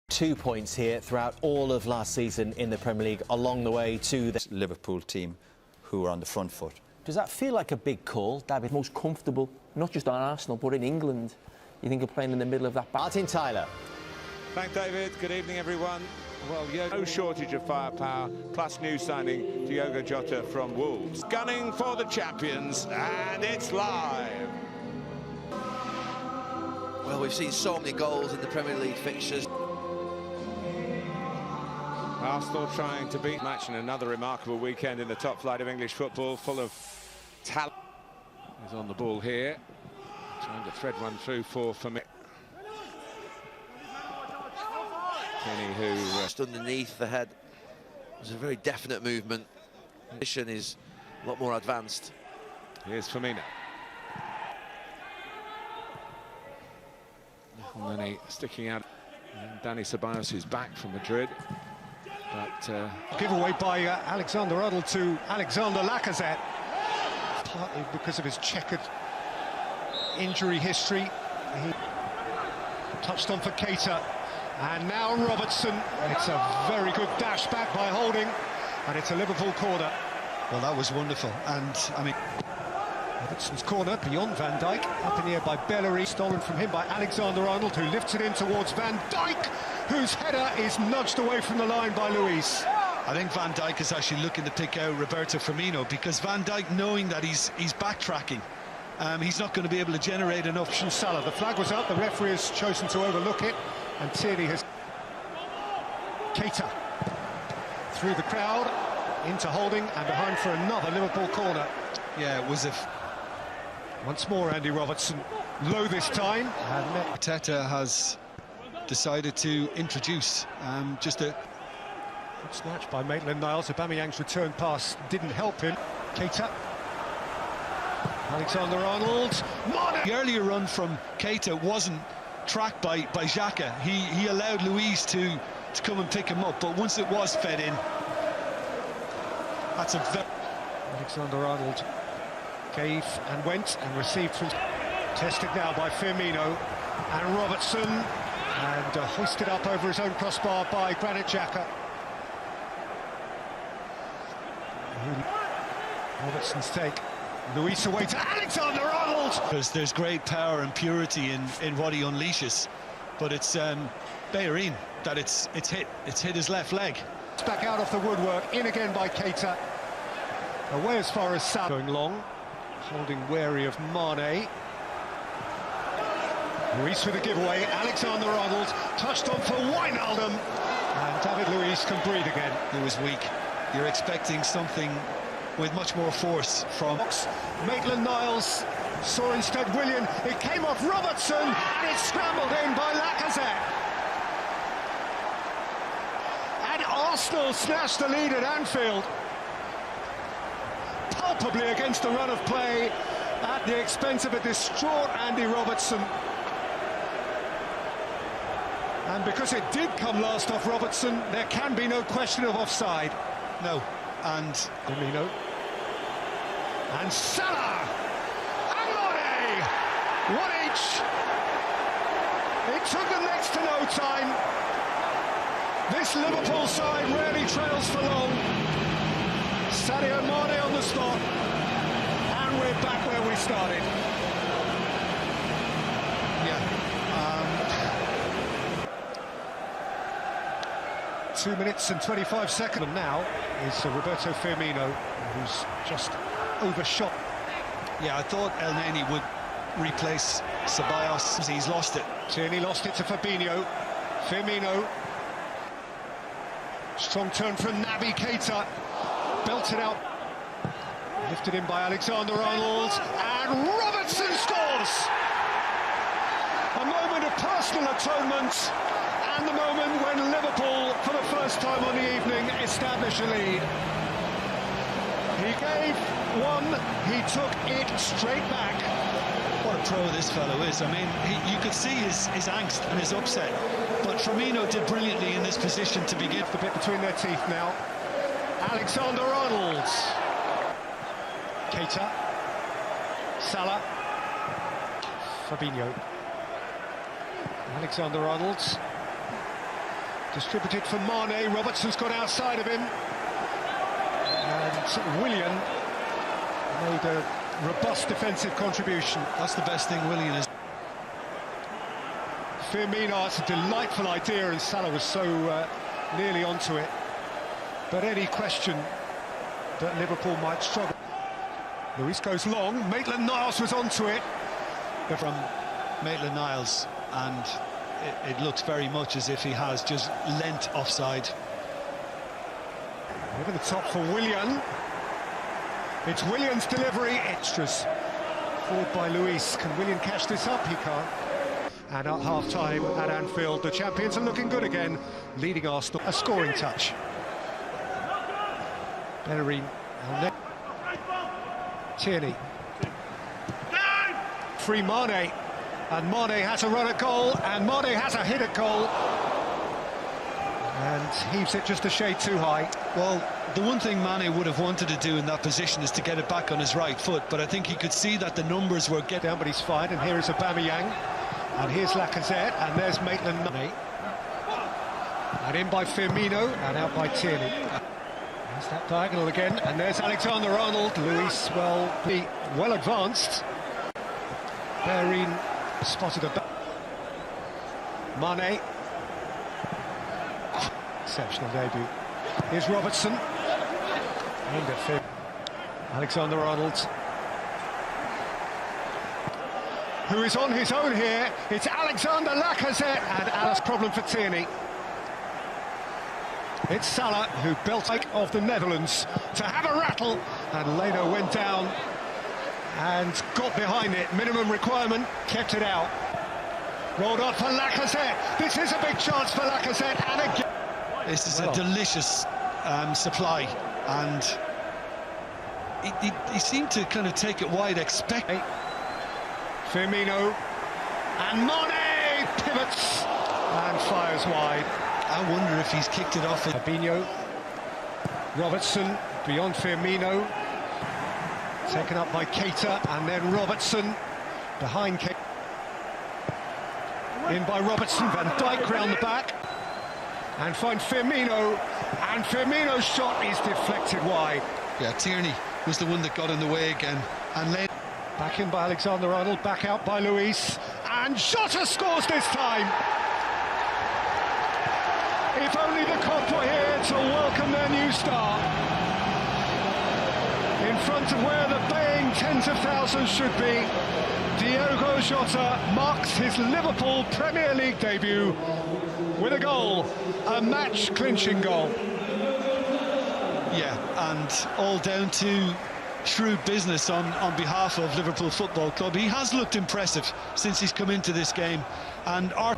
2 points here throughout all of last season in the Premier League, along the way to the Liverpool team who are on the front foot. Does that feel like a big call, David? Most comfortable, not just on Arsenal, but in England. You think of playing in the middle of that back. Martin Tyler. Thanks, David. Good evening, everyone. Well, no shortage of firepower, plus new signing Diogo Jota from Wolves. Gunning for the champions, and it's live. Well, we've seen so many goals in the Premier League fixtures. Arsenal trying to beat match in another remarkable weekend in the top flight of English football, full of talent. He's on the ball here, trying to thread one through for me. Kenny, who just underneath the head. It was a very definite movement. Position is a lot more advanced. Here's Firmino. And then he sticking out. And Dani Ceballos, who's back from Madrid. But giveaway by Alexander-Arnold to Alexander Lacazette, partly because of his checkered injury history. He touched on for Keita, and now Robertson. It's a very good dash back by Holding, and it's a Liverpool corner. Well, that was wonderful, and I mean, Robertson's corner beyond Van Dijk, up in the air by Bellerin, stolen from him by Alexander-Arnold, who lifts it in towards Van Dijk, whose header is nudged away from the line by Luis. I think Van Dijk is actually looking to pick out Roberto Firmino, because Van Dijk, knowing that he's backtracking, he's not going to be able to generate enough. Salah, the flag was up, the referee has chosen to overlook it, and Tierney has... Keita through the crowd into Holding, and behind for another Liverpool corner. Yeah, it was a... Once more, Andy Robertson, low this time. And Arteta has decided to introduce just a... Good snatch by Maitland-Niles. Aubameyang's return pass didn't help him. Keita. Alexander-Arnold. The earlier run from Keita wasn't tracked by Xhaka. He allowed Luis to come and pick him up, but once it was fed in, that's a very... Alexander-Arnold gave and went and received from... Tested now by Firmino and Robertson, and hoisted up over his own crossbar by Granit Xhaka. Robertson's take. Luis away to Alexander-Arnold! Because there's great power and purity in what he unleashes, but it's Bellerin that it's hit his left leg. Back out of the woodwork, in again by Keita. Away as far as Salah. Going long, Holding wary of Mane. Luis with a giveaway, Alexander-Arnold touched on for Wijnaldum, and David Luiz can breathe again. It was weak. You're expecting something with much more force from... Maitland-Niles saw instead Willian. It came off Robertson, and it's scrambled in by Lacazette. And Arsenal snatched the lead at Anfield, palpably against the run of play, at the expense of a distraught Andy Robertson. And because it did come last off Robertson, there can be no question of offside. No, and Firmino. And Salah! And Mane! One each! It took them next to no time. This Liverpool side rarely trails for long. Sadio Mane on the spot. And we're back where we started. yeah, 2 minutes and 25 seconds. And now is Roberto Firmino, who's just overshot. yeah. I thought El Neni would replace Ceballos. He's lost it. Tierney lost it to Fabinho. Firmino. Strong turn from Naby Keita. Belted out. Lifted in by Alexander-Arnold. And Robertson scores! A moment of personal atonement. And the moment when Liverpool, for the first time on the evening, establish a lead. He gave one, he took it straight back. What a pro this fellow is. I mean, you could see his angst and his upset, but Firmino did brilliantly in this position to begin. The bit between their teeth now. Alexander-Arnold. Keita. Salah. Fabinho. Alexander-Arnold. Distributed for Mane. Robertson's got outside of him. And Willian made a robust defensive contribution. That's the best thing Willian has. Firmino, it's a delightful idea, and Salah was so nearly onto it. But any question that Liverpool might struggle. Luis goes long. Maitland-Niles was onto it. From Maitland-Niles, and it looks very much as if he has just lent offside. Over the top for Willian. It's Willian's delivery. Extras. Forward by Luis. Can Willian catch this up? He can't. And at half-time at Anfield, the champions are looking good again, leading Arsenal. A scoring touch. Bellerin. Tierney. Free Mane. And Mane has a run at goal, and Mane has a hit at goal. And heaves it just a shade too high. Well, the one thing Mane would have wanted to do in that position is to get it back on his right foot, but I think he could see that the numbers were getting Down, but he's fine, and here is Aubameyang. And here's Lacazette, and there's Maitland-Niles. And in by Firmino, and out by Tierney. There's that diagonal again, and there's Alexander-Arnold. Luis, well advanced. Bellerin spotted a... Mane. Exceptional debut. Here's Robertson. And a Fir. Alexander-Arnold. Who is on his own here. It's Alexander Lacazette, and Alice problem for Tierney. It's Salah who built of the Netherlands to have a rattle, and Leno went down and got behind it. Minimum requirement, kept it out. Rolled up for Lacazette. This is a big chance for Lacazette, and again. This is a delicious supply, and he seemed to kind of take it wide, expecting. Firmino, and Mane pivots and fires wide. I wonder if he's kicked it off. Fabinho, Robertson beyond Firmino, taken up by Keita, and then Robertson behind Keita. In by Robertson, Van Dijk round the back, and find Firmino, and Firmino's shot is deflected wide. Yeah, Tierney was the one that got in the way again, and then back in by Alexander-Arnold, back out by Luis, and Jota scores this time. If only the Cop were here to welcome their new star. In front of where the baying tens of thousands should be, Diogo Jota marks his Liverpool Premier League debut with a goal, a match-clinching goal. Yeah, and all down to shrewd business on behalf of Liverpool Football Club. He has looked impressive since he's come into this game, and our